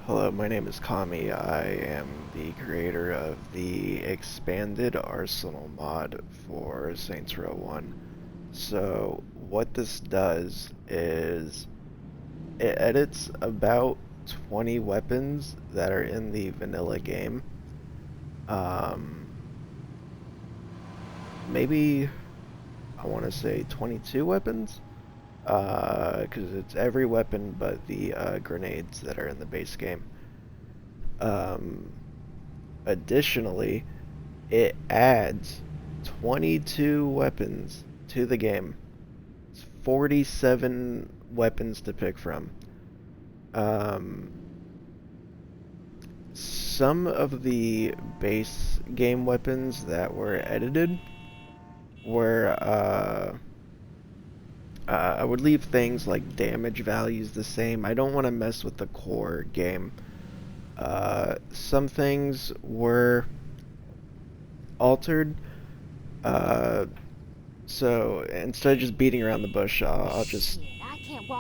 Hello, my name is Kami. I am the creator of the expanded Arsenal mod for Saints Row 1. So, what this does is it edits about 20 weapons that are in the vanilla game. Maybe, I want to say 22 weapons? Because it's every weapon but the grenades that are in the base game. Um, Additionally, it adds 22 weapons to the game. It's 47 weapons to pick from. Some of the base game weapons that were edited were I would leave things like damage values the same. I don't want to mess with the core game. Some things were altered. So instead of just beating around the bush, I'll just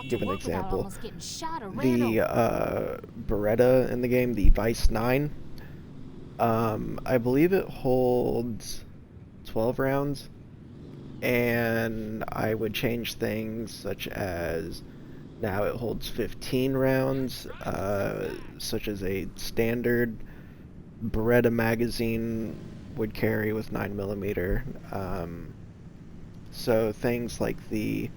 give an example. The Beretta in the game, the Vice 9, I believe it holds 12 rounds. And I would change things such as now it holds 15 rounds, such as a standard Beretta magazine would carry with 9mm. So things like the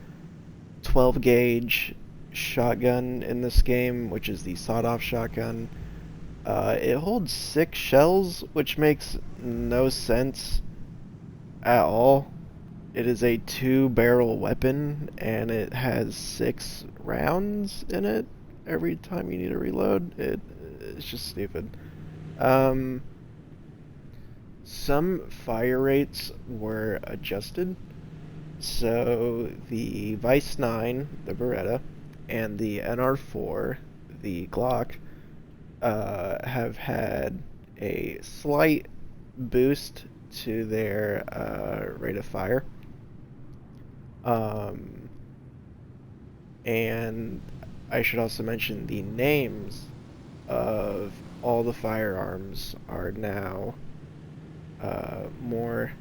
12 gauge shotgun in this game, which is the sawed-off shotgun, it holds 6 shells, which makes no sense at all. It is a 2-barrel weapon, and it has 6 rounds in it every time you need to reload. It's just stupid. Some fire rates were adjusted. So the Vice 9, the Beretta, and the NR4, the Glock, have had a slight boost to their rate of fire. And I should also mention the names of all the firearms are now more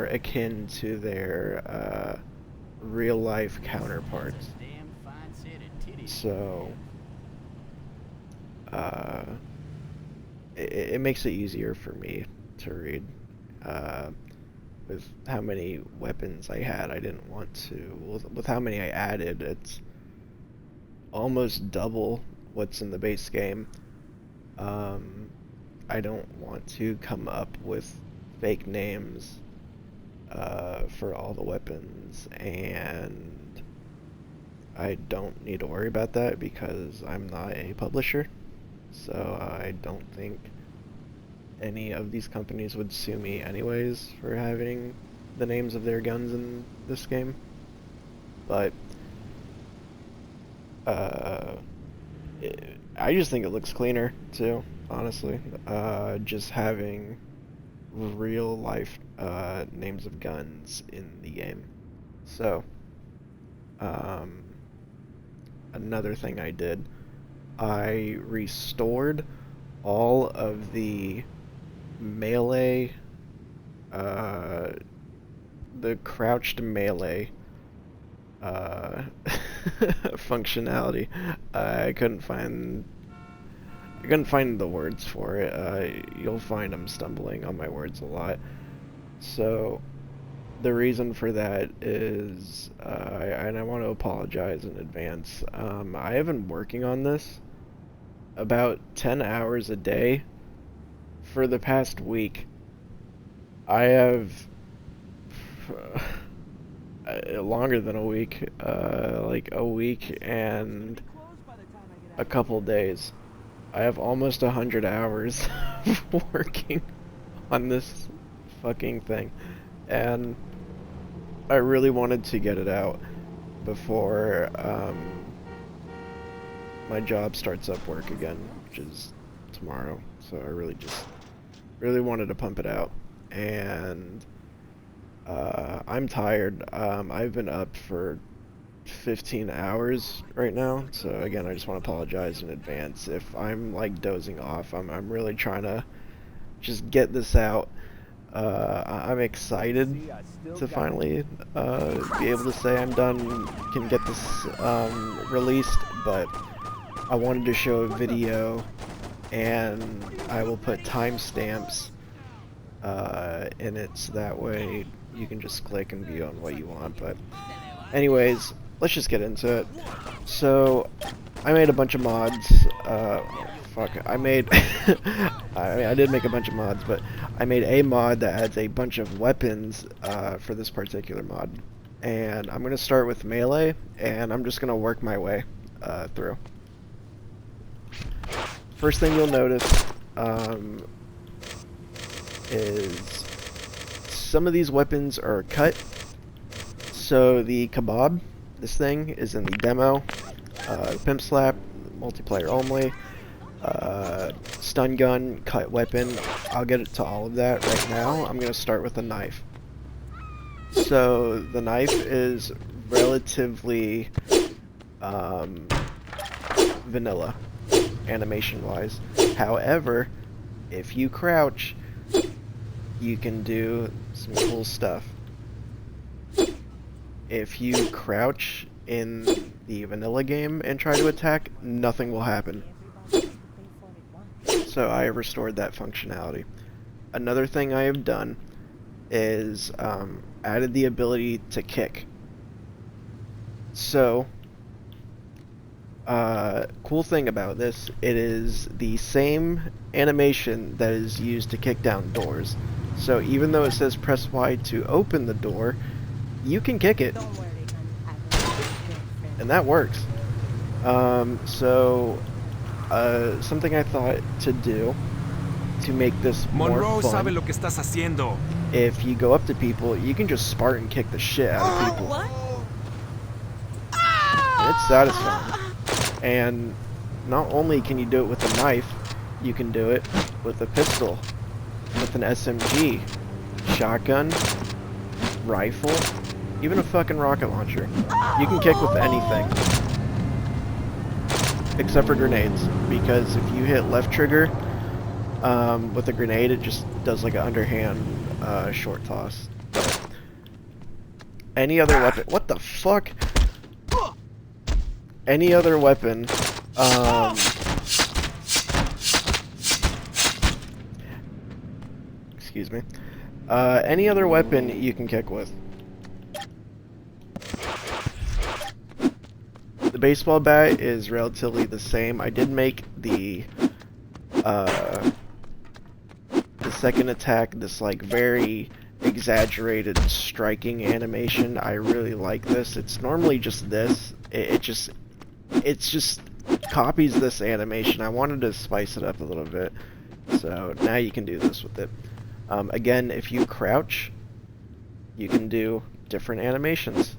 akin to their real life counterparts. So it makes it easier for me to read. With how many weapons I had, I didn't want to. With how many I added, it's almost double what's in the base game. I don't want to come up with fake names for all the weapons, and I don't need to worry about that because I'm not a publisher, so I don't think any of these companies would sue me anyways for having the names of their guns in this game. But I just think it looks cleaner too, honestly. Just having real life names of guns in the game. So another thing I did, I restored all of the melee, the crouched melee functionality. I couldn't find the words for it. You'll find I'm stumbling on my words a lot. So the reason for that is, and I want to apologize in advance. I have been working on this about 10 hours a day for the past week. I have longer than a week, like a week and a couple days. I have almost 100 hours working on this fucking thing, and I really wanted to get it out before my job starts up work again, which is tomorrow. So I really wanted to pump it out, and I'm tired. I've been up for 15 hours right now, so again, I just want to apologize in advance if I'm like dozing off. I'm really trying to just get this out. I'm excited to finally be able to say I'm done, can get this released, but I wanted to show a video, and I will put timestamps in it so that way you can just click and view on what you want. But anyways, let's just get into it. So I made a bunch of mods. I made I did make a bunch of mods, but I made a mod that adds a bunch of weapons for this particular mod, and I'm gonna start with melee, and I'm just gonna work my way through. First thing you'll notice is some of these weapons are cut. So the Kabob, this thing, is in the demo. Pimp Slap, multiplayer only. Stun gun, cut weapon. I'll get to all of that right now. I'm going to start with the knife. So the knife is relatively vanilla, animation-wise. However, if you crouch, you can do some cool stuff. If you crouch in the vanilla game and try to attack, nothing will happen. So I have restored that functionality. Another thing I have done is added the ability to kick. So, cool thing about this, it is the same animation that is used to kick down doors. So even though it says press Y to open the door, you can kick it. And that works. Something I thought to do to make this more fun, if you go up to people, you can just Spartan kick the shit out of people. It's satisfying. And not only can you do it with a knife, you can do it with a pistol, with an SMG, shotgun, rifle, even a fucking rocket launcher. You can kick with anything. Except for grenades, because if you hit left trigger with a grenade, it just does like an underhand short toss. But any other weapon, what the fuck? Any other weapon, excuse me, any other weapon you can kick with. The baseball bat is relatively the same. I did make the second attack this like very exaggerated striking animation. I really like this. It's normally just this. It just copies this animation. I wanted to spice it up a little bit, so now you can do this with it. Again, if you crouch, you can do different animations.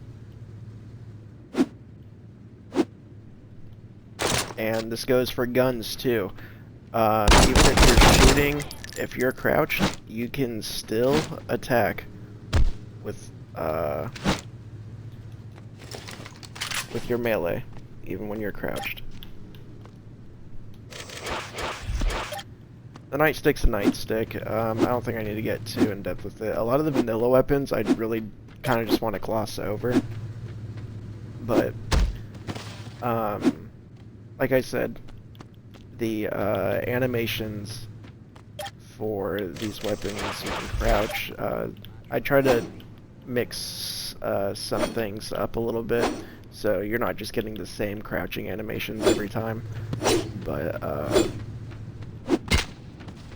And this goes for guns too. Even if you're shooting, if you're crouched, you can still attack with your melee, even when you're crouched. The Nightstick's a Nightstick. I don't think I need to get too in depth with it. A lot of the vanilla weapons I really kind of just want to gloss over. But like I said, the animations for these weapons, you can crouch. I try to mix some things up a little bit, so you're not just getting the same crouching animations every time. But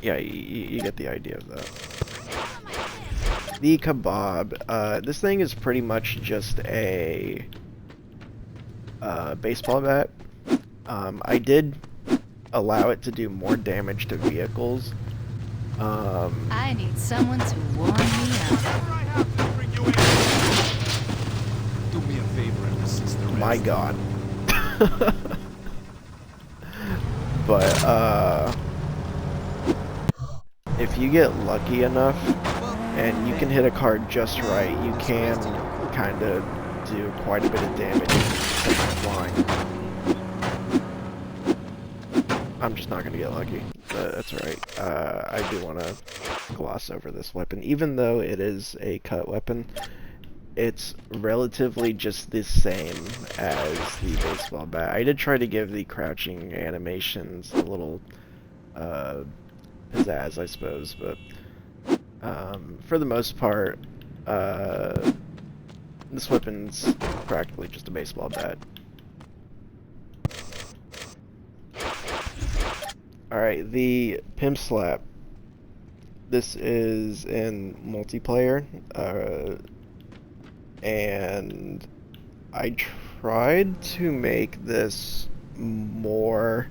yeah, you get the idea of that. The Kabob. This thing is pretty much just a baseball bat. I did allow it to do more damage to vehicles. I need someone to warm me up. Do me a favor and assist the rest. My god. But, if you get lucky enough, and you can hit a card just right, you can kind of do quite a bit of damage from flying. I'm just not going to get lucky. That's alright. I do want to gloss over this weapon. Even though it is a cut weapon, it's relatively just the same as the baseball bat. I did try to give the crouching animations a little pizzazz, I suppose, but for the most part, this weapon's practically just a baseball bat. Alright, the Pimp Slap. This is in multiplayer, and I tried to make this more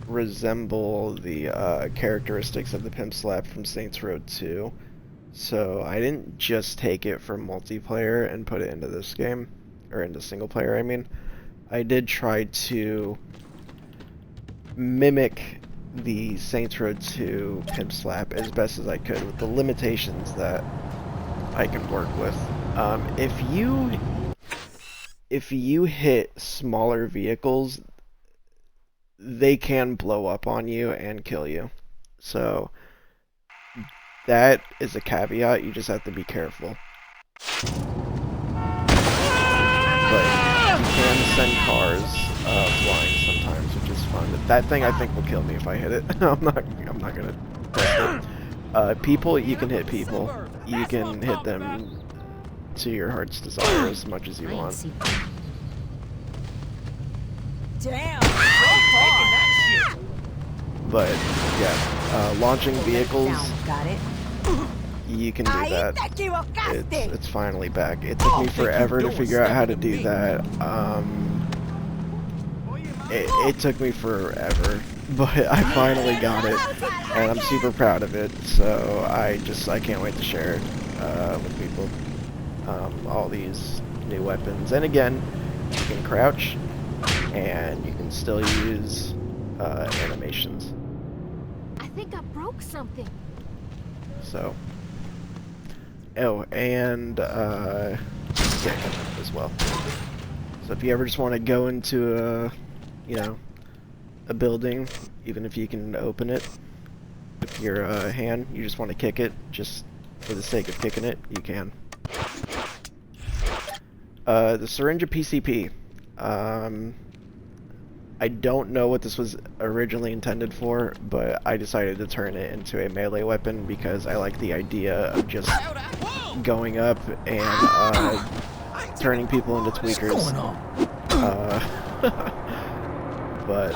resemble the characteristics of the Pimp Slap from Saints Row 2. So I didn't just take it from multiplayer and put it into this game, or into single player, I mean. I did try to mimic the Saints Row 2 Pimp Slap as best as I could with the limitations that I can work with. If you hit smaller vehicles, they can blow up on you and kill you. So that is a caveat. You just have to be careful. But you can send cars flying sometimes, which is fun. That thing I think will kill me if I hit it. I'm not gonna test it. People, you can hit people. You can hit them to your heart's desire as much as you want. Damn! But yeah, launching vehicles, Got it. you can do that. It's finally back. It took me forever to figure out how to do that. It took me forever, but I finally got it, and I'm super proud of it. So I can't wait to share it with people. All these new weapons, and again, you can crouch, and you can still use animations. I think I broke something. So, oh, and kick as well. So if you ever just want to go into a, a building, even if you can open it with your hand, you just want to kick it, just for the sake of kicking it, you can. The syringe PCP. I don't know what this was originally intended for, but I decided to turn it into a melee weapon because I like the idea of just going up and turning people into tweakers. But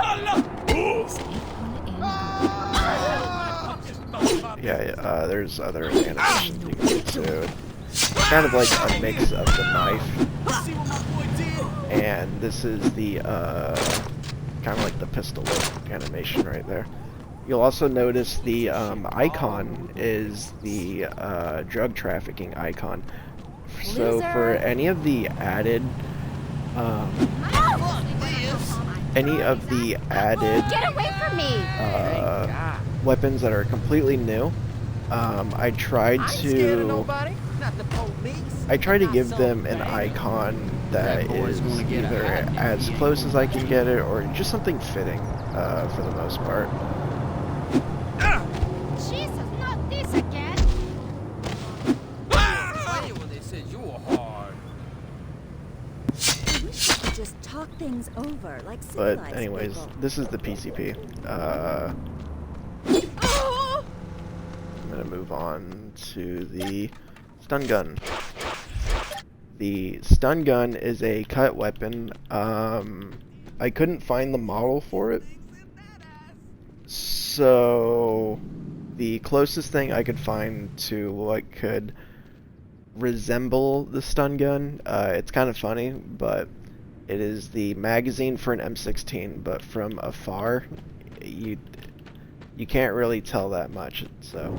yeah, there's other animations you can do too. It's kind of like a mix of the knife, and this is the kind of like the pistol whip animation right there. You'll also notice the icon is the drug trafficking icon. So for any of the added Get away from me! weapons that are completely new, I tried to give them an icon that is either as close as I can get it, or just something fitting for the most part. Jesus, not this again! Just talk things over like But anyways, this is the PCP. I'm gonna move on to the stun gun. The stun gun is a cut weapon. I couldn't find the model for it, so the closest thing I could find to what could resemble the stun gun, it's kind of funny, but it is the magazine for an M16, but from afar, you can't really tell that much, so.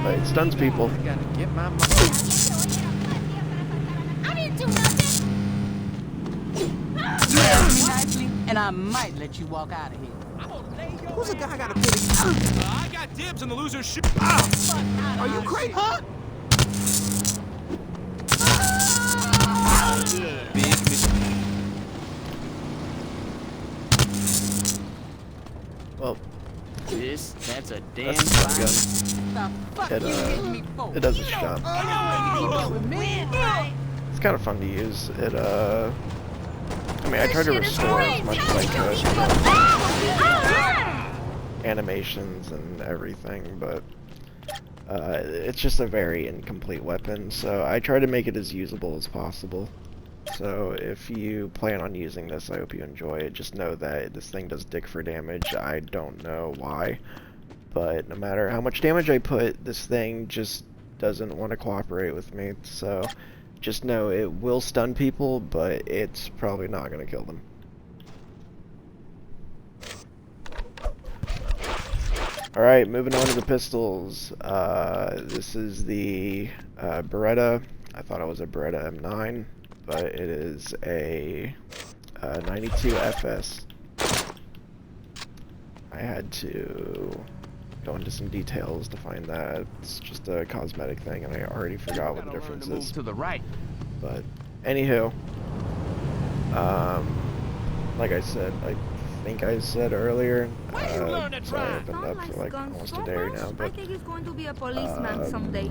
But it stuns people. I didn't do nothing! And I might let you walk out of here. Who's the guy I gotta pay? I got dibs on the loser's shit. Are you crazy? Huh? Well, That's a damn that's a stun gun. The fuck you hitting me for? It does its job. It's kind of fun to use. It I mean, I tried to restore as much as I could, animations and everything, but it's just a very incomplete weapon, so I try to make it as usable as possible. So if you plan on using this, I hope you enjoy it. Just know that this thing does dick for damage. I don't know why, but no matter how much damage I put, this thing just doesn't want to cooperate with me. So just know it will stun people, but it's probably not going to kill them. Alright, moving on to the pistols. This is the Beretta. I thought it was a Beretta M9, but it is a 92 FS. I had to go into some details to find that. It's just a cosmetic thing, and I already forgot what the difference is. To the right. But anywho, like I said, I think I said earlier, sorry, I've been up for like almost a day right now, but I think he's going to be a policeman someday.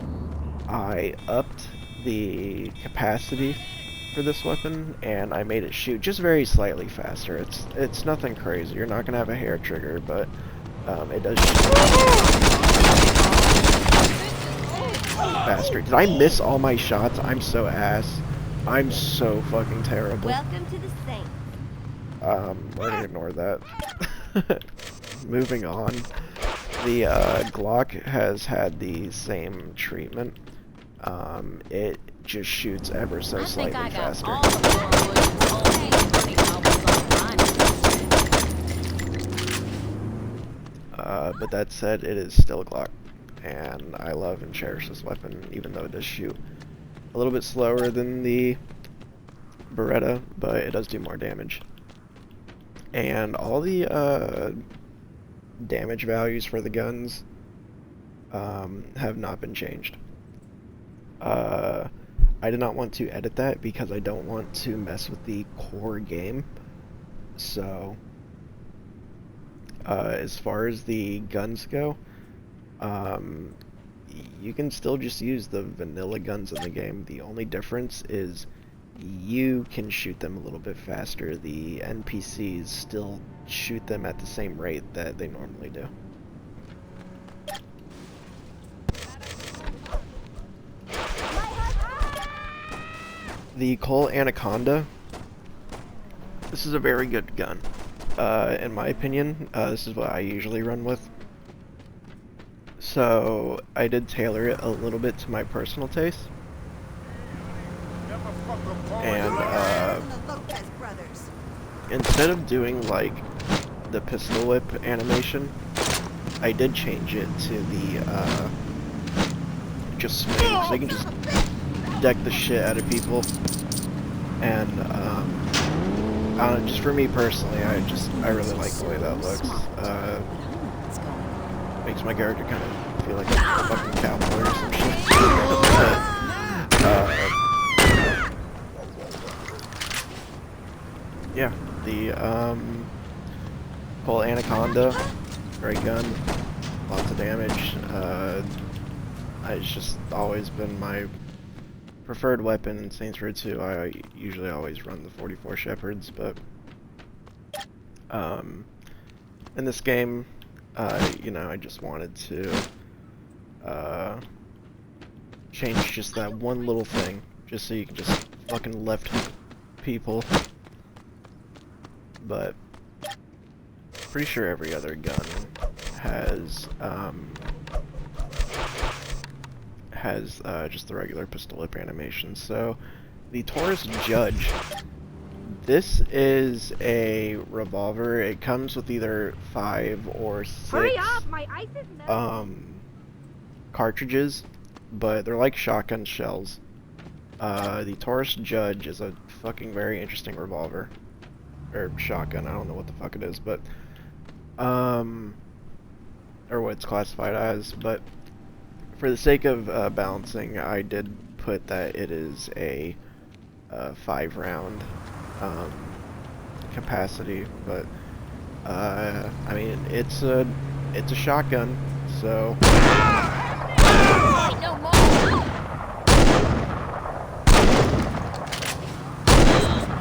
I upped the capacity for this weapon, and I made it shoot just very slightly faster. It's nothing crazy. You're not gonna have a hair trigger, but it does shoot faster. Did I miss all my shots? I'm so ass. I'm so fucking terrible. Welcome to the Saint. We're gonna ignore that. Moving on. The Glock has had the same treatment. It just shoots ever so slightly faster. But that said, it is still a Glock, and I love and cherish this weapon, even though it does shoot a little bit slower than the Beretta, but it does do more damage. And all the damage values for the guns have not been changed. I did not want to edit that because I don't want to mess with the core game. So, as far as the guns go, you can still just use the vanilla guns in the game. The only difference is you can shoot them a little bit faster. The NPCs still shoot them at the same rate that they normally do. The Colt Anaconda. This is a very good gun. In my opinion, this is what I usually run with. So I did tailor it a little bit to my personal taste. And instead of doing like the pistol whip animation, I did change it to the just swing, so you can just deck the shit out of people. And I don't know, just for me personally, I really like the way that looks. Makes my character kind of feel like a fucking cowboy or some shit. Yeah, the Colt Anaconda, great gun, lots of damage. It's just always been my preferred weapon in Saints Row 2. I usually always run the 44 Shepherds, but in this game, you know, I just wanted to change just that one little thing, just so you can just fucking left people. But pretty sure every other gun has just the regular pistol whip animation. So the Taurus Judge, this is a revolver. It comes with either 5 or 6 Hurry up, my ice is melting. cartridges, but they're like shotgun shells. The Taurus Judge is a fucking very interesting revolver. Or shotgun, I don't know what the fuck it is, but or what it's classified as, but for the sake of balancing, I did put that it is a 5-round capacity, but I mean it's a shotgun, so. No more.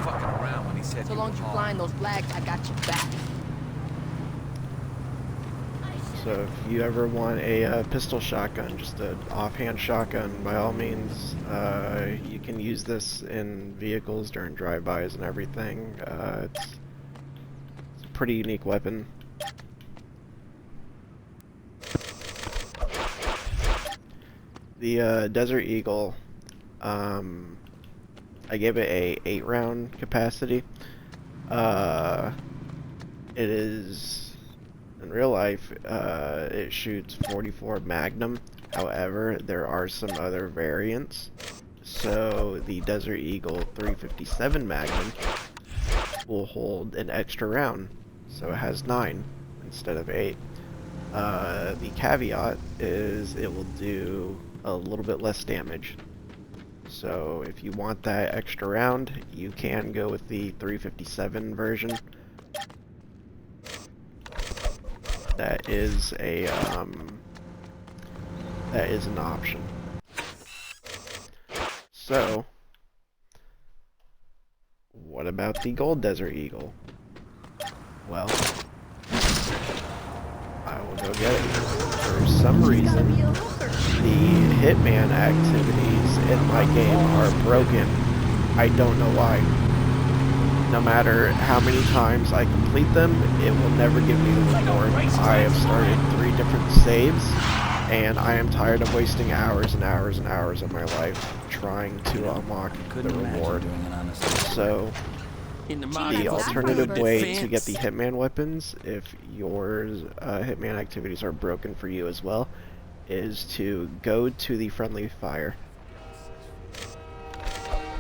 Fucking around when he said So long as you blind those flags, I got you back. So if you ever want a pistol shotgun, just an offhand shotgun, by all means, you can use this in vehicles during drive-bys and everything. It's a pretty unique weapon. The Desert Eagle, I gave it a 8-round capacity. It is, in real life, it shoots 44 Magnum. However, there are some other variants. So the Desert Eagle 357 Magnum will hold an extra round, so it has 9 instead of 8. The caveat is it will do a little bit less damage. So if you want that extra round, you can go with the 357 version. That is an option. So, what about the Gold Desert Eagle? Well, I will go get it. For some reason, the hitman activities in my game are broken. I don't know why. No matter how many times I complete them, it will never give me the reward. I have started 3 different saves, and I am tired of wasting hours and hours and hours of my life trying to unlock the reward. So, the alternative way to get the hitman weapons, if your hitman activities are broken for you as well, is to go to the friendly fire.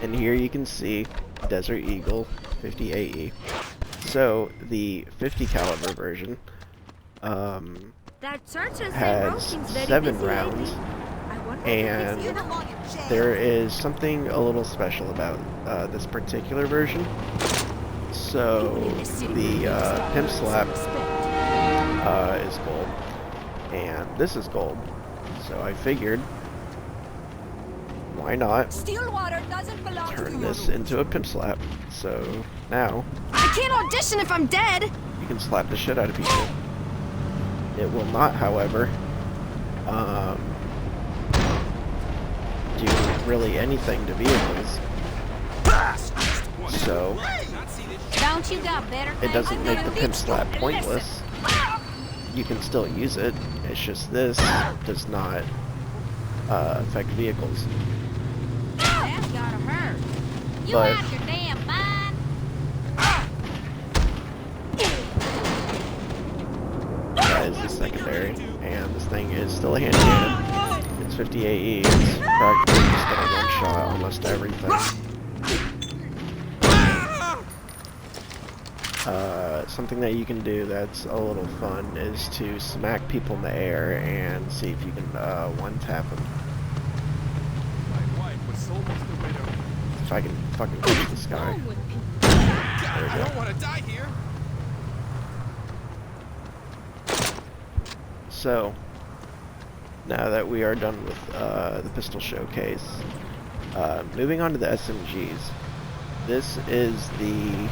And here you can see Desert Eagle 50 AE. So the 50 caliber version has 7 rounds, and there is something a little special about this particular version. So the Pimp Slap is gold, and this is gold. So I figured, why not turn this into a Pimp Slap? So now I can't audition if I'm dead. you can slap the shit out of people. It will not, however, do really anything to vehicles. So Don't you got better it doesn't make the Pimp Slap pointless. You can still use it. It's just this does not affect vehicles. That's gotta hurt. You But out your damn mind. that is the secondary, and this thing is still a hand cannon. It's 50 AE. It's practically just gonna one-shot almost everything. Something that you can do that's a little fun is to smack people in the air and see if you can one-tap them. If I can fucking catch this guy. There we I go. don't want to die here. So, now that we are done with the pistol showcase, moving on to the SMGs. This is the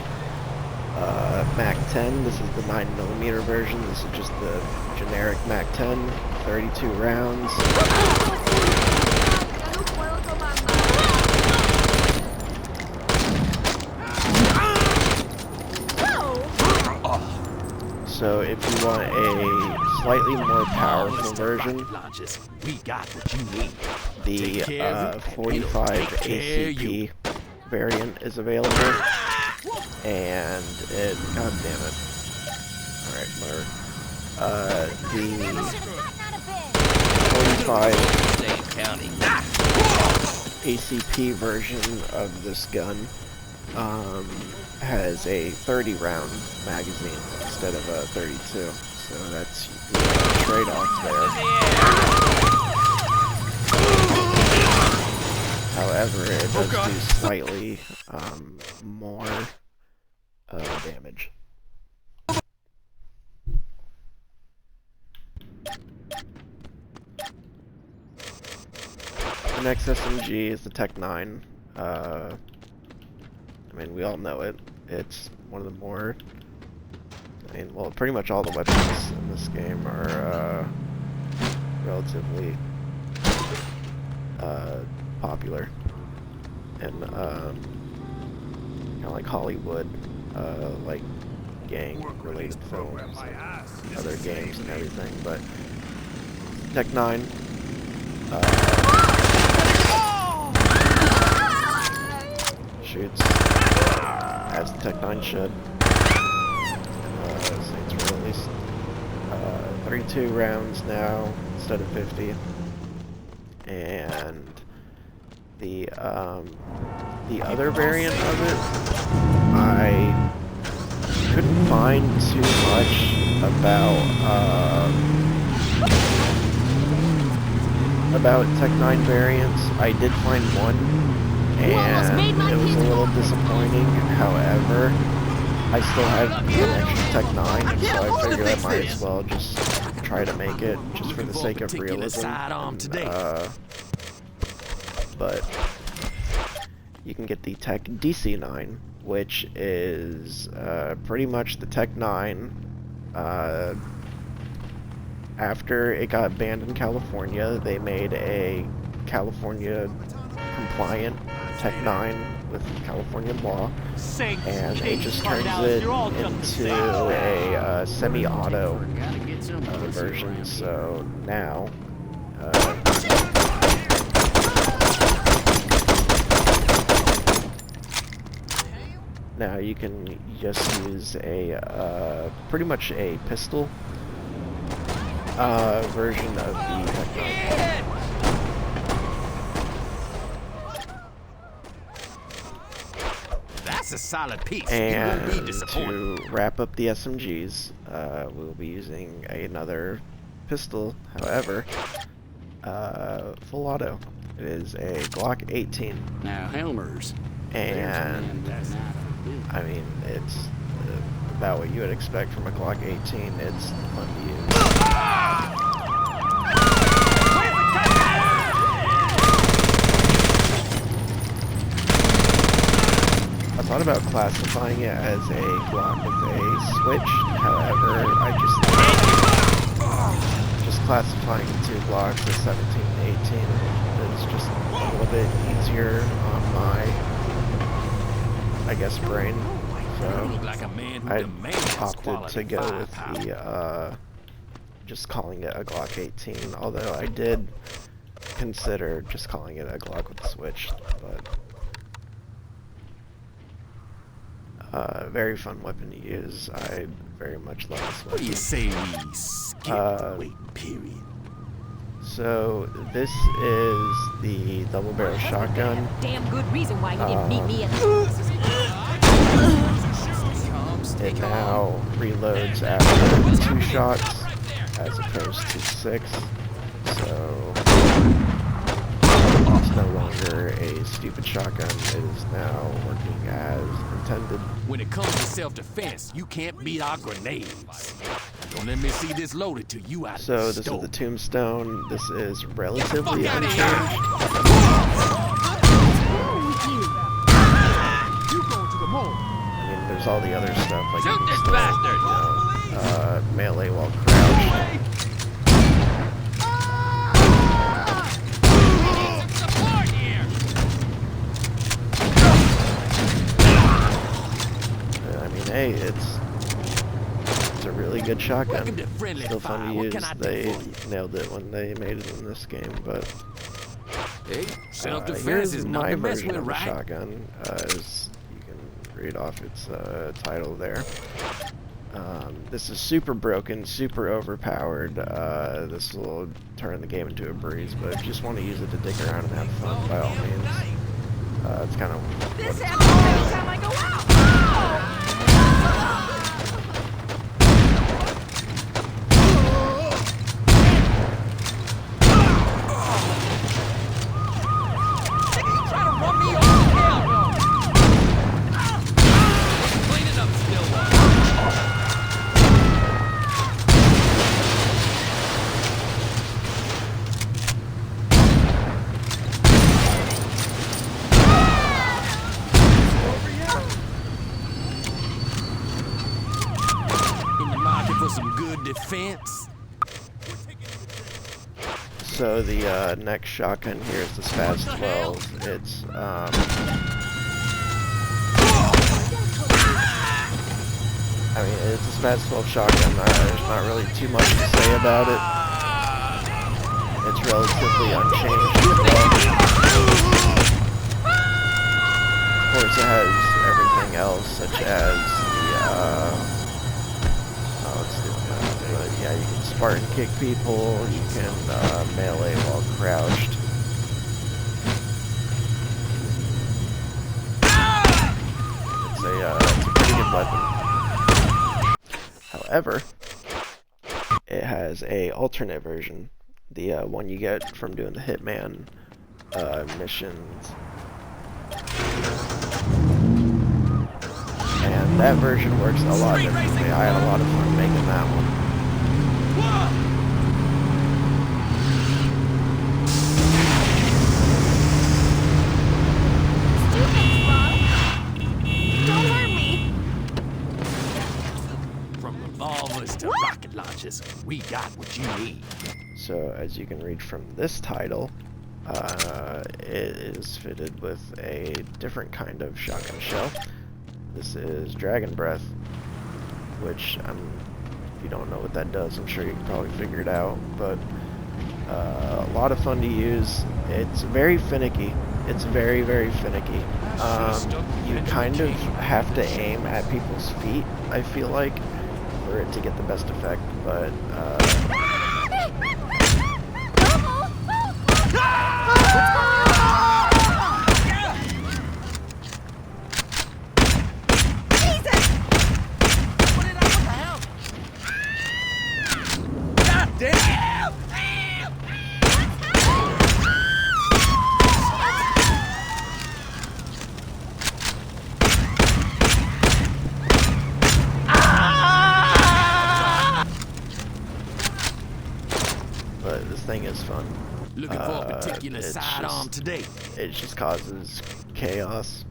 Mac 10. This is the 9mm version. This is just the generic Mac 10, 32 rounds. So if you want a slightly more powerful version, the 45 ACP variant is available. And it, god damn it. Alright, whatever. The 45 ACP version of this gun has a 30 round magazine instead of a 32. So that's the trade-off there. However, it does do slightly more damage. The next SMG is the Tech 9. I mean, we all know it. It's one of the more... I mean, well, pretty much all the weapons in this game are relatively popular. And kind of like Hollywood, like gang-related films, and other games and everything. But Tech 9... shoots as the Tech 9 should. Saints were released 32 rounds now instead of 50, and the other variant of it, I couldn't find too much about Tech 9 variants. I did find one, and it was a little disappointing. However, I still had an extra Tech 9, so I figured I might as well just try to make it, just for the sake of realism. But you can get the Tech DC9, which is pretty much the Tech 9. After it got banned in California, they made a California compliant Tech 9 with California law, and it just turns it into a semi-auto version. So now now you can just use a pretty much a pistol version of the Tech 9. That's a solid piece. And to wrap up the SMGs, we'll be using another pistol, however, full auto. It is a Glock 18. Now, Helmers. And, I mean, it's about what you would expect from a Glock 18. It's fun to use. I thought about classifying it as a Glock with a switch, however, I just classifying the two Glocks as 17 and 18 is just a little bit easier on my, I guess, brain. So I opted to go with the just calling it a Glock 18, although I did consider just calling it a Glock with a switch, but very fun weapon to use. I very much love this weapon. What do you say we skip the wait period? So this is the double barrel shotgun. Damn good reason why you didn't meet me at It now reloads after 2 shots as opposed to 6. So it's no longer a stupid shotgun. It is now working as intended. When it comes to self-defense, you can't beat our grenades. Don't let me see this loaded till you out. So this is the tombstone. This is relatively unchanged. I mean, there's all the other stuff like you can still, melee while crouched. I mean, hey, it's a really good shotgun. Still fun to use. They nailed it when they made it in this game, but here's my version of the shotgun. As you can read off its title there. This is super broken, super overpowered. This will turn the game into a breeze, but if you just want to use it to dig around and have fun, by all means. It's kind of what it's happens every time I go out. for some good defense. So the next shotgun here is the Spaz 12. It's I mean, it's a Spaz 12 shotgun. There's not really too much to say about it. It's relatively unchanged as well. Of course, it has everything else, such as yeah, you can Spartan kick people, you can melee while crouched. It's a pretty good weapon. However, it has a alternate version, the one you get from doing the Hitman missions. And that version works a lot differently. I had a lot of fun making that one. Don't hurt me. From revolvers to rocket launchers, we got what you need. So, as you can read from this title, it is fitted with a different kind of shotgun shell. This is Dragonbreath, which if you don't know what that does, I'm sure you can probably figure it out, but a lot of fun to use. It's very finicky. It's very, very finicky. You kind of have to aim at people's feet, I feel like, for it to get the best effect, but this thing is fun. Looking for a particular sidearm today. It just causes chaos.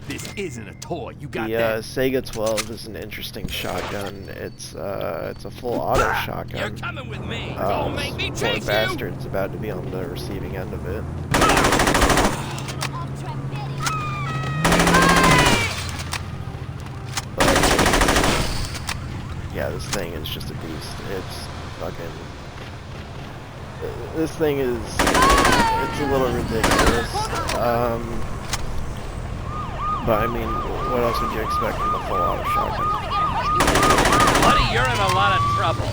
This isn't a toy. You got The that? Sega 12 is an interesting shotgun. It's a full auto shotgun. You're coming with me. Don't make me Poor chase you. bastard's about to be on the receiving end of it. But, yeah, this thing is just a beast. It's fucking... This thing is... It's a little ridiculous. But I mean, what else would you expect from a full auto shotgun? Buddy, you're in a lot of trouble.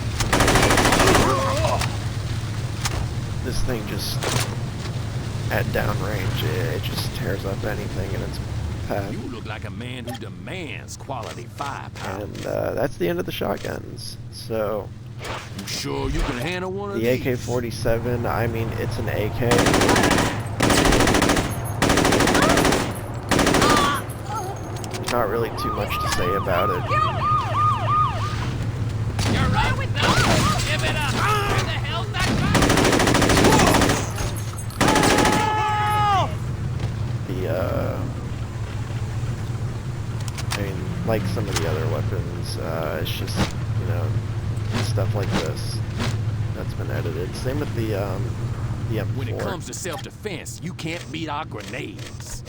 This thing just, at downrange, it just tears up anything in its path. You look like a man who demands quality firepower. And that's the end of the shotguns. So, You sure you can handle one of the these? AK-47, I mean, it's an AK. There's not really too much to say about it. You're right with them. Give it up. Where the hell's that I mean, like some of the other weapons, it's just, you know, stuff like this that's been edited. Same with the M4. When it comes to self-defense, you can't beat our grenades.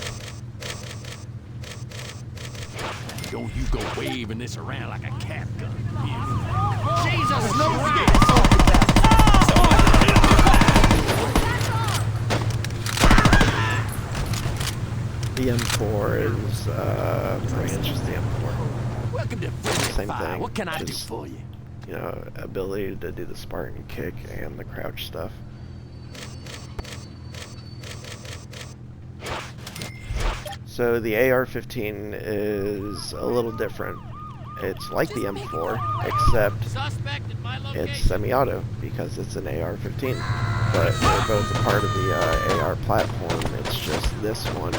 Don't you go waving this around like a cap gun. Jesus, no The M4 is, I mean, it's just the M4. Welcome to Friendly Same Fire. thing. What can I do Just, for you? you know, ability to do the Spartan kick and the crouch stuff. So the AR-15 is a little different. It's like the M4, except suspect at my location? it's semi-auto because it's an AR-15. But they're both a part of the AR platform. It's just this one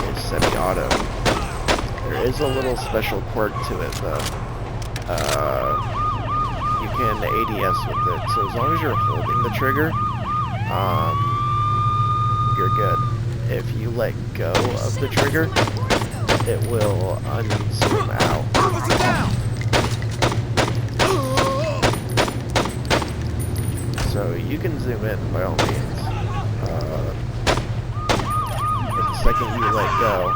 is semi-auto. There is a little special quirk to it though. You can ADS with it, so as long as you're holding the trigger, you're good. If you let go of the trigger, it will unzoom out. So you can zoom in by all means. But the second you let go,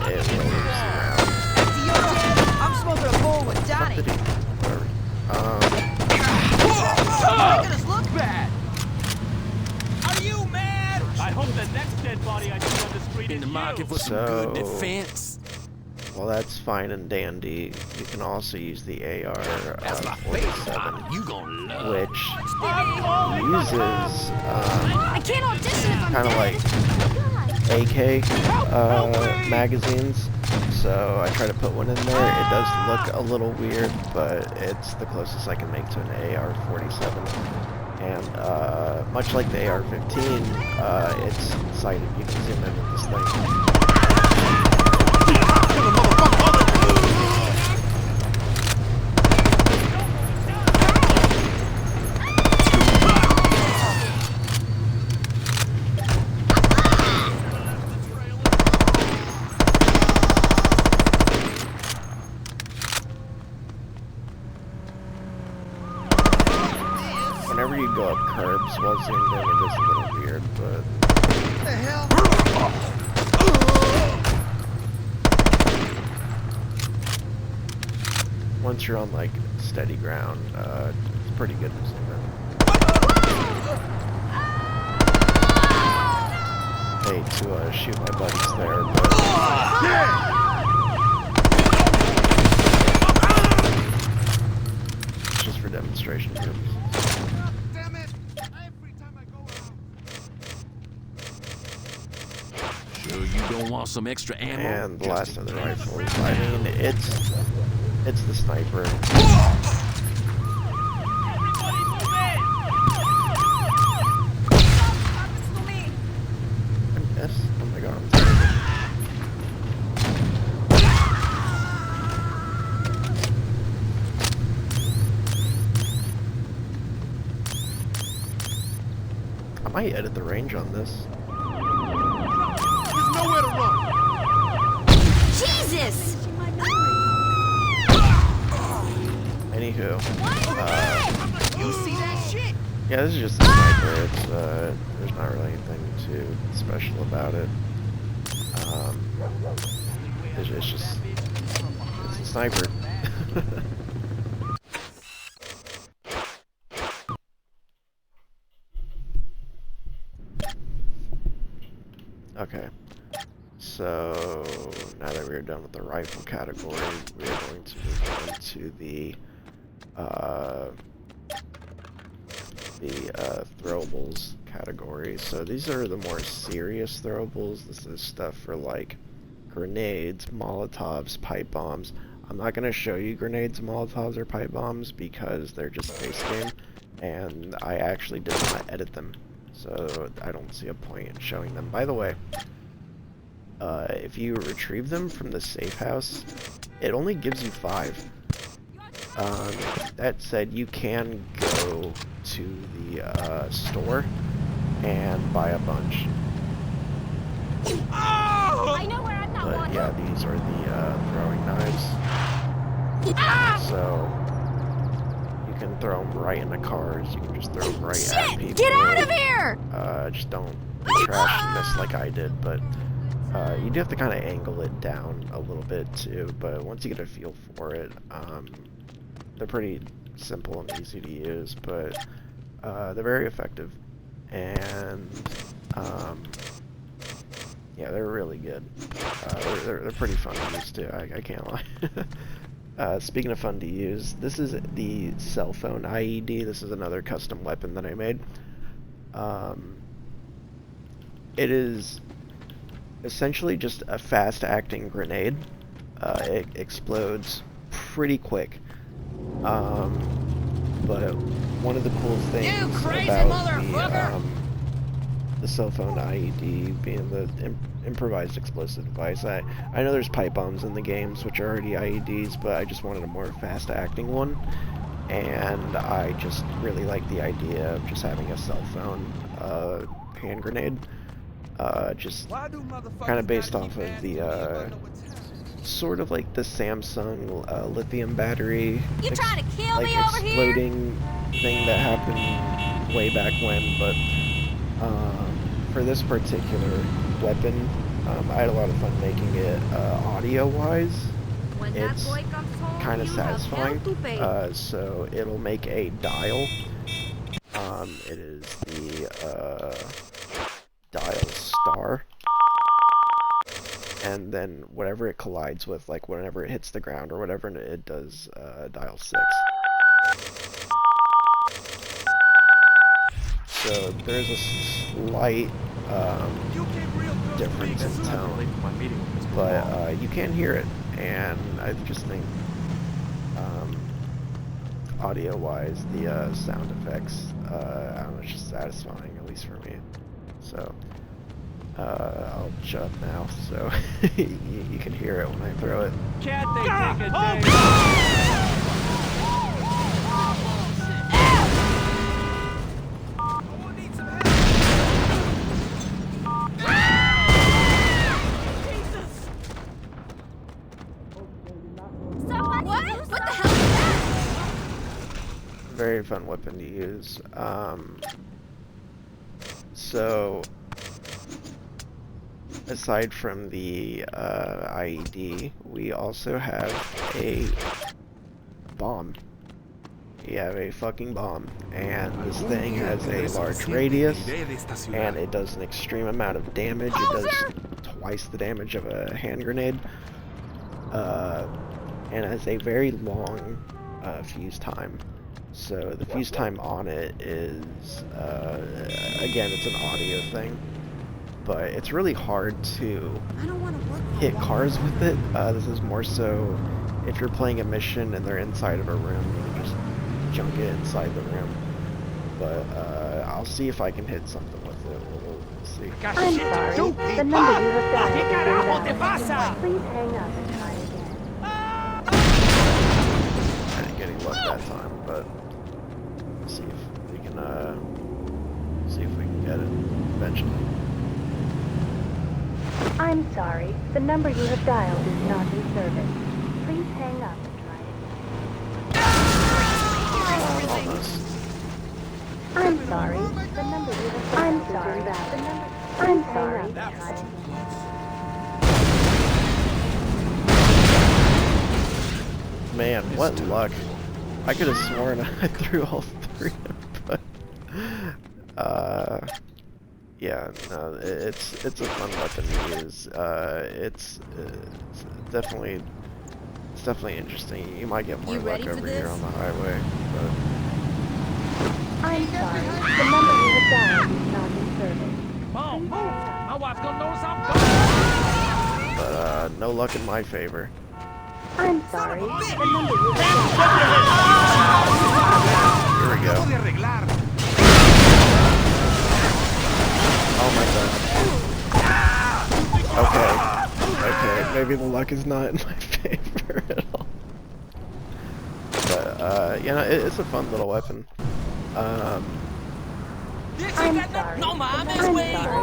it will zoom out. I'm smoking a bowl with Donnie. Whatever. Making us look bad. Are you mad? I hope the next dead body I see on the street In is the market for you. some good defense. Well, that's fine and dandy. You can also use the AR That's my favorite 47, model. You gonna love. which uses I can't audition if I'm kind of dead. like AK magazines. So I try to put one in there. It does look a little weird, but it's the closest I can make to an AR-47. And much like the AR-15, it's sighted. You can zoom in with this thing. Whenever you go up curbs while zoomed in, it is a little weird, but... What the hell? Once you're on, like, steady ground, it's pretty good to zoom in. Hate to shoot my buddies there, but... It's just for demonstration purposes. Sure you don't want some extra ammo? And the last of the rifles, I mean, it's the sniper. Yes, oh my god, I'm terrible. I might edit the range on this. There's nowhere to run. Jesus! Anywho, You see that shit? yeah, this is just a sniper. It's there's not really anything too special about it. It's just it's a sniper. Okay, so now that we're done with the rifle category, we're going to move on to the throwables category. So these are the more serious throwables. This is stuff for like grenades, Molotovs, pipe bombs. I'm not going to show you grenades, Molotovs, or pipe bombs because they're just base game, and I actually did not edit them, so I don't see a point in showing them. By the way, if you retrieve them from the safe house, it only gives you 5. That said, you can go to the store and buy a bunch. I know where I'm not But wanted. yeah, these are the throwing knives. So you can throw them right in the cars. You can just throw them right at Shit! people. Get out of here! Just don't trash and miss like I did. But you do have to kind of angle it down a little bit too. But once you get a feel for it, they're pretty simple and easy to use. But they're very effective, and yeah, they're really good. They're pretty fun to use too. I can't lie. Speaking of fun to use, this is the Cellphone IED. This is another custom weapon that I made. It is essentially just a fast-acting grenade. It explodes pretty quick. But one of the cool things about the Cellphone IED being the improvised explosive device. I know there's pipe bombs in the games, which are already IEDs, but I just wanted a more fast-acting one, and I just really like the idea of just having a cell phone hand grenade. just kind of based off of the sort of like the Samsung lithium battery You trying to kill like me over here? exploding thing that happened way back when, but for this particular weapon, I had a lot of fun making it audio-wise. It's kind of satisfying. So it'll make a dial. It is the dial star. And then whatever it collides with, like whenever it hits the ground or whatever, it does dial 6. So there's a slight difference in tone, but you can hear it, and I just think audio-wise, the sound effects, I don't know, it's just satisfying, at least for me. So I'll shut up now, so you can hear it when I throw it. Can't they take a day? What the hell is that? Very fun weapon to use. So aside from the IED, we also have a bomb. We have a fucking bomb, and this thing has a large radius, and it does an extreme amount of damage. It does twice the damage of a hand grenade, and has a very long fuse time. So the fuse time on it is, again, it's an audio thing, but it's really hard to hit cars with it. This is more so if you're playing a mission and they're inside of a room, you can just junk it inside the room. But I'll see if I can hit something with it. We'll see. I'm sorry. The number you have dialed is invalid. Please hang up and try again. I didn't get any luck that time, but see if we can get it eventually. I'm sorry. The number you have dialed is not in service. Please hang up and try again. Almost. I'm sorry. The number you have dialed is invalid. I'm sorry. Try again. Man, what luck. I could have sworn I threw all three, but yeah, no, it's a fun weapon to use. It's definitely interesting. You might get more luck over here on the highway, but I'm sorry. The number you have dialed is not in service. Mom, move! My wife's gonna notice I'm gone! but no luck in my favor. I'm sorry. The number you have dialed. Here we go. Oh my god. Okay, maybe the luck is not in my favor at all. But, you know, it's a fun little weapon. I'm sorry. No, Mom, this I'm way! sorry.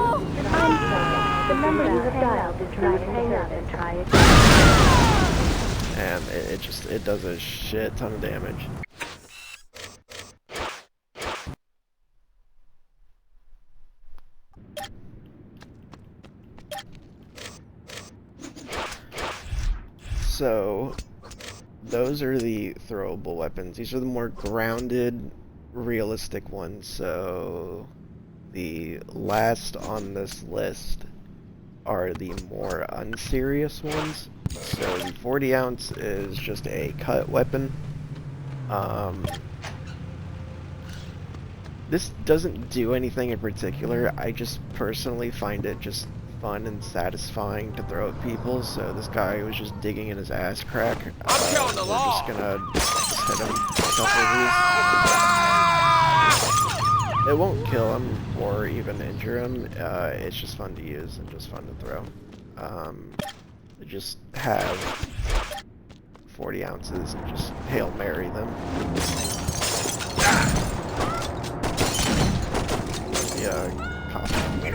I'm sorry. The number you have dialed is not in service and try again. And it does a shit ton of damage. So, those are the throwable weapons. These are the more grounded, realistic ones. So, the last on this list are the more unserious ones. So, the 40 ounce is just a cut weapon. This doesn't do anything in particular. I just personally find it just fun and satisfying to throw at people. So this guy was just digging in his ass crack. I'm killing the law. We're just gonna hit him a couple of these. It won't kill him or even injure him. It's just fun to use and just fun to throw. Just have 40 ounces and just Hail Mary them. Yeah, costume like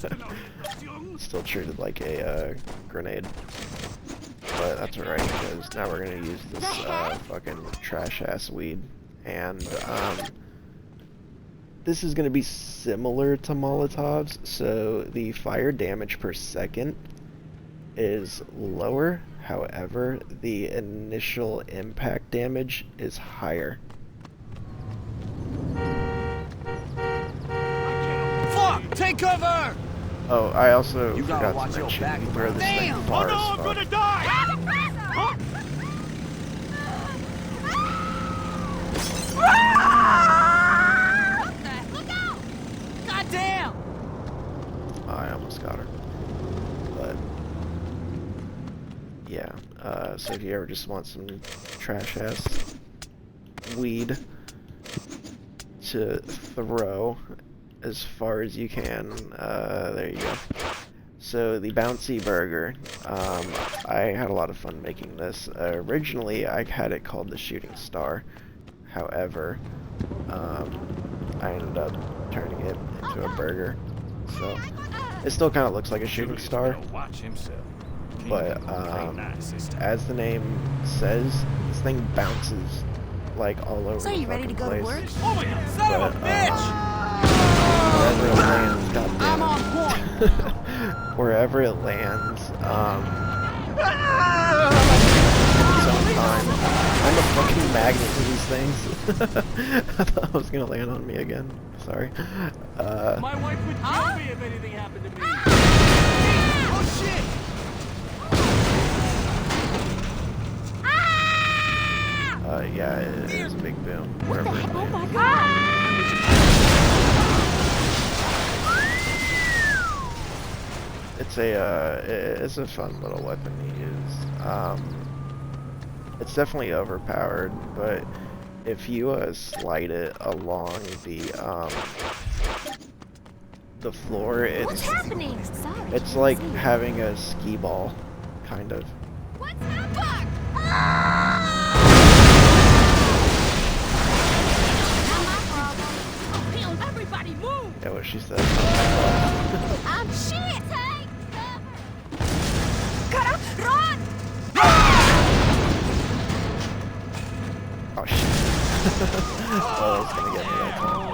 it. Still treated like a grenade. But that's alright, because now we're gonna use this fucking trash-ass weed. And, this is gonna be similar to Molotovs, so the fire damage per second is lower. However, the initial impact damage is higher. Fuck! Take cover! Oh, I also forgot to mention, you throw this thing far as fuck. I'm gonna die! Look out! Goddamn! I almost got her. But yeah, so if you ever just want some trash-ass weed to throw as far as you can, there you go. So the Bouncy Burger, I had a lot of fun making this. Originally, I had it called the Shooting Star. However, I ended up turning it into a burger. So it still kind of looks like a shooting star, but as the name says, this thing bounces like all over So the you ready to go place. to work? Oh my god, son of a bitch! Wherever it lands, sometime. I'm a fucking magnet to these things. I thought it was gonna land on me again. Sorry. My wife would kill me if anything happened to me. Oh shit! Yeah, it is a big boom. Wherever it lands. Oh my god! It's a fun little weapon to use. It's definitely overpowered, but if you slide it along the floor, What's happening? Sorry. it's like having a skee ball, kind of. What's happening? Not my problem. Everybody move! Yeah, what she said. I'm shit, hey! Gotta run! Oh shit. Oh, it's gonna get me that time.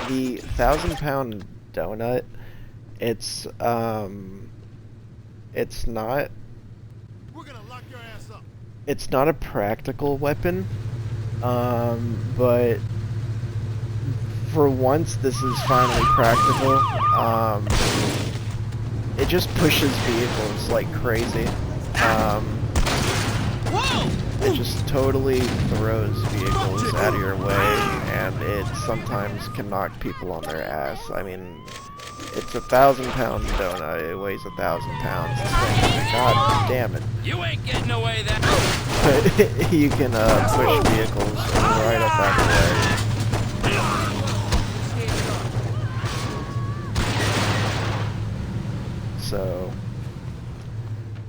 The 1,000-pound donut, it's not. We're gonna lock your ass up. It's not a practical weapon, but for once this is finally practical. It just pushes vehicles like crazy. It just totally throws vehicles out of your way, and it sometimes can knock people on their ass. I mean, it's a 1,000-pound donut. It weighs 1,000 pounds. This thing, God damn it. You ain't getting away that. But you can push vehicles right up out of the way. So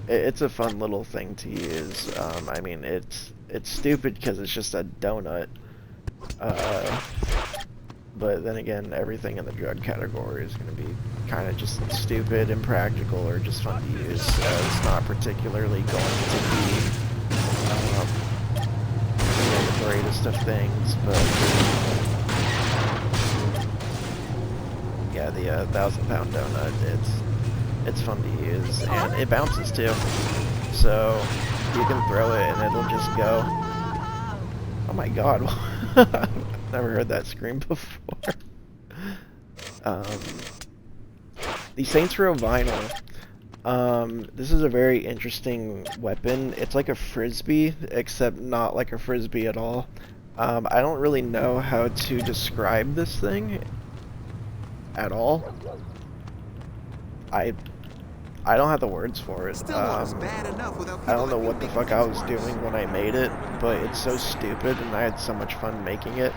it's a fun little thing to use. I mean, it's stupid because it's just a donut. But then again, everything in the drug category is going to be kind of just stupid, impractical, or just fun to use. It's not particularly going to be the greatest of things, but yeah, the 1,000-pound donut, it's fun to use, and it bounces too. So you can throw it and it'll just go. Oh my god. Never heard that scream before. The Saints Row Vinyl. This is a very interesting weapon. It's like a frisbee, except not like a frisbee at all. I don't really know how to describe this thing at all. I don't have the words for it. I don't know what the fuck I was doing when I made it, but it's so stupid and I had so much fun making it.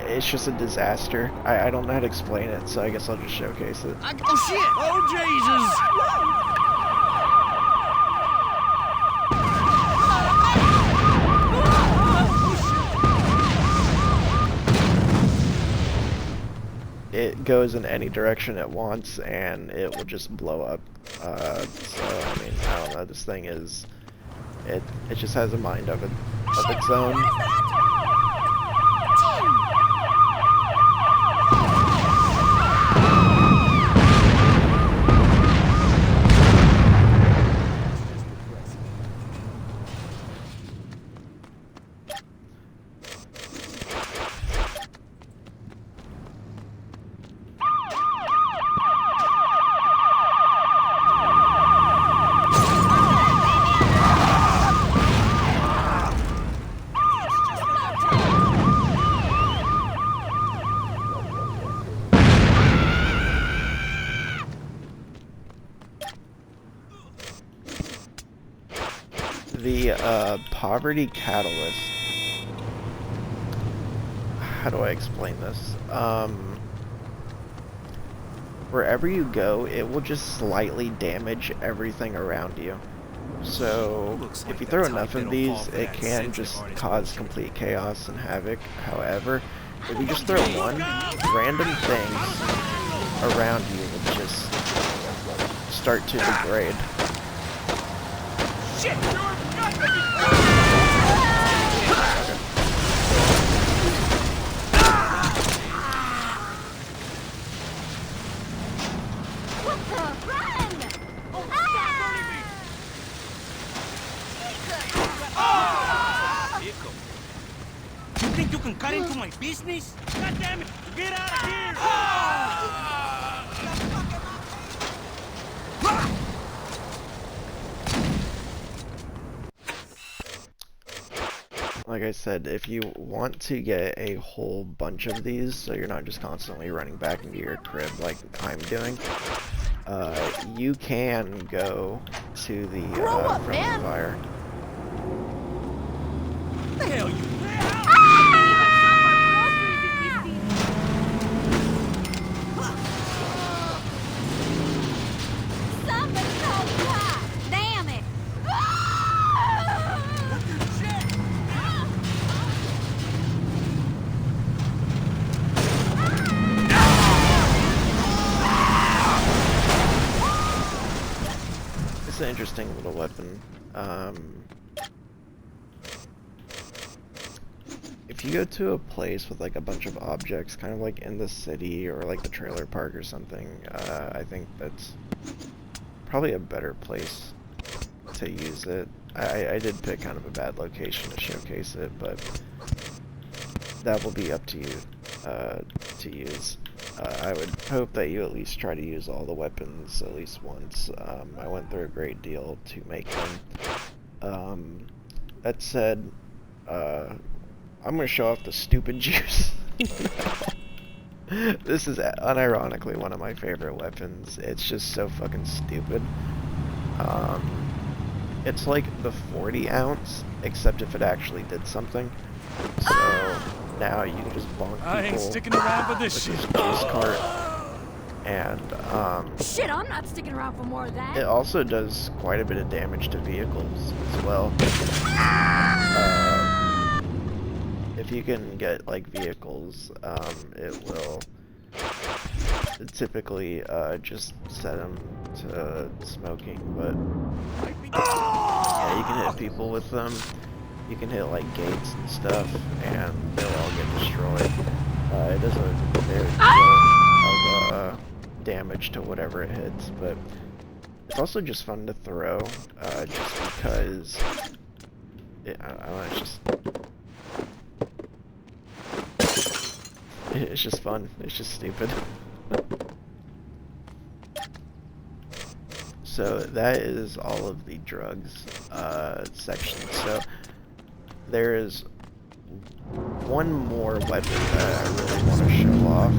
It's just a disaster. I don't know how to explain it, so I guess I'll just showcase it. Oh shit! Oh Jesus! it goes in any direction it wants, and it will just blow up. So I mean, I don't know. This thing is, it just has a mind of its own. The poverty catalyst. How do I explain this? Wherever you go, it will just slightly damage everything around you. So if you throw enough of these, it can just cause complete chaos and havoc. However, if you just throw one, random things around you will just start to degrade. Shit! You think you can cut into my business? God damn it! Get out of here! Like I said, if you want to get a whole bunch of these, so you're not just constantly running back into your crib like I'm doing, you can go to the friendly fire. What the hell you? Somebody call the cops! Damn it! It's an interesting little weapon. If you go to a place with like a bunch of objects, kind of like in the city or like the trailer park or something, I think that's probably a better place to use it. I did pick kind of a bad location to showcase it, but that will be up to you to use. I would hope that you at least try to use all the weapons at least once. I went through a great deal to make them. That said, I'm gonna show off the stupid juice. This is unironically one of my favorite weapons. It's just so fucking stupid. It's like the 40 ounce, except if it actually did something. So now you can just bonk people. I ain't sticking around for this shit. Juice cart. And Shit, I'm not sticking around for more of that. it also does quite a bit of damage to vehicles as well. If you can get like vehicles, it will typically just set them to smoking, but yeah, you can hit people with them. You can hit like gates and stuff, and they'll all get destroyed. It does a very good deal of damage to whatever it hits, but it's also just fun to throw, just because I don't know, it's just fun. It's just stupid. So that is all of the drugs section. So there is one more weapon that I really want to show off,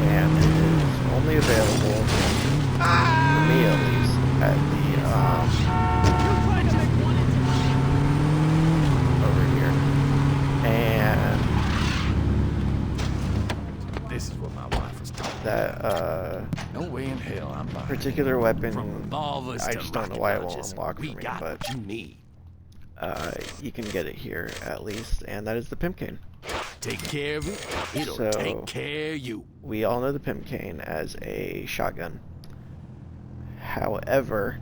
and it is only available, for me at least, at the over here. And This is what my wife was talking that No way in hell I'm buying particular weapon, From revolvers I to just don't know rocket why it won't launchers, unlock for we me, got but what you need. you can get it here at least, and that is the Pimp Cane. take care of it, it'll So- take care of you. We all know the Pimp Cane as a shotgun. However,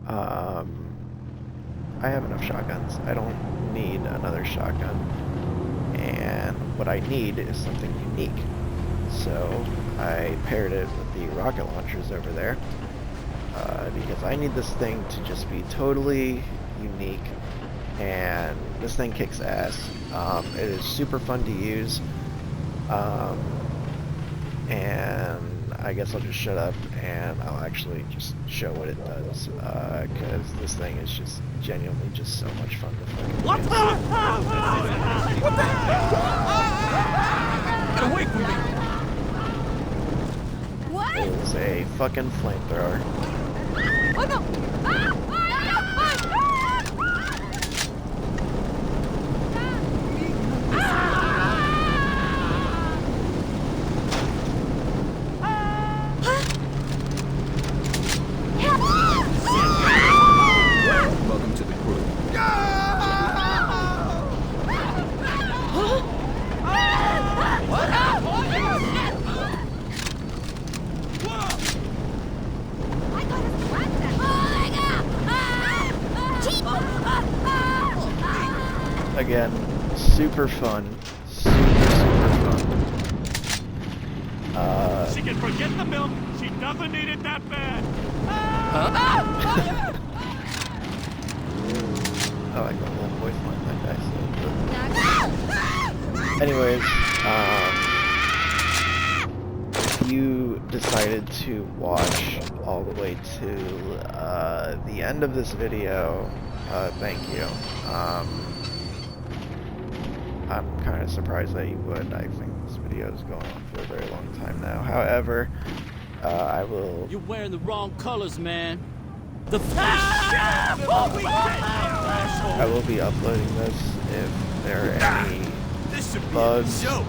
I have enough shotguns. I don't need another shotgun. And what I need is something unique. So I paired it with the rocket launchers over there. Because I need this thing to just be totally unique. And this thing kicks ass. It is super fun to use. And I guess I'll just shut up and I'll actually just show what it does. Because this thing is just genuinely just so much fun to fucking What? use. What the hell? Get away from me! What? It is a fucking flamethrower. Oh no! Welcome to the crew. Again, super fun. Super fun. She can forget the milk. She doesn't need it that bad. I like my little voice line that guy said. Anyways, if you decided to watch all the way to the end of this video, thank you. I'm kind of surprised that you would. I think this video is going on for a very long time now. However, I will. You're wearing the wrong colors, man. The I will be uploading this if there are any bugs or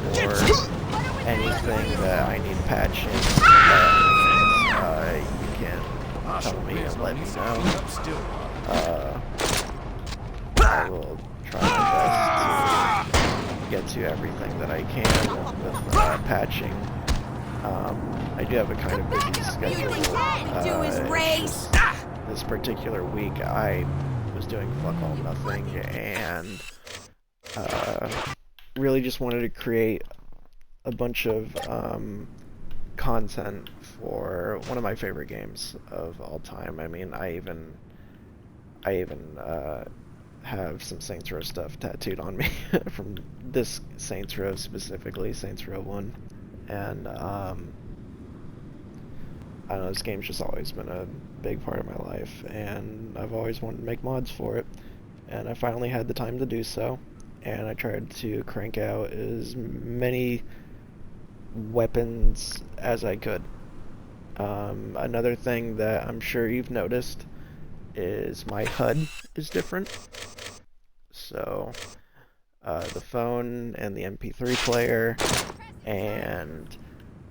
anything that I need patching. You can tell me and let me know. I will try my best to get to everything that I can with patching. I do have a kind of busy schedule. This particular week, I was doing fuck all nothing and really just wanted to create a bunch of content for one of my favorite games of all time. I mean, I even have some Saints Row stuff tattooed on me from this Saints Row specifically, Saints Row 1. And I don't know, this game's just always been a big part of my life, and I've always wanted to make mods for it, and I finally had the time to do so, and I tried to crank out as many weapons as I could. Another thing that I'm sure you've noticed is my HUD is different. So the phone and the MP3 player and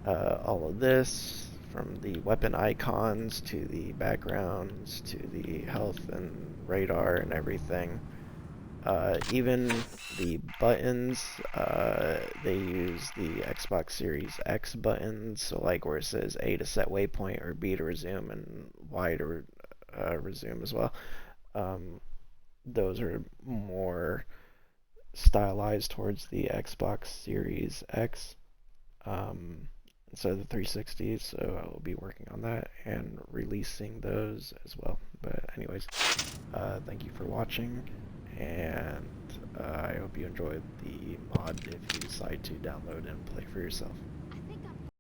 all of this, from the weapon icons to the backgrounds to the health and radar and everything. Even the buttons, they use the Xbox Series X buttons, so like where it says A to set waypoint or B to resume and Y to resume as well. Those are more stylized towards the Xbox Series X. Instead of the 360s, so I will be working on that and releasing those as well. But anyways, thank you for watching, and I hope you enjoyed the mod if you decide to download and play for yourself.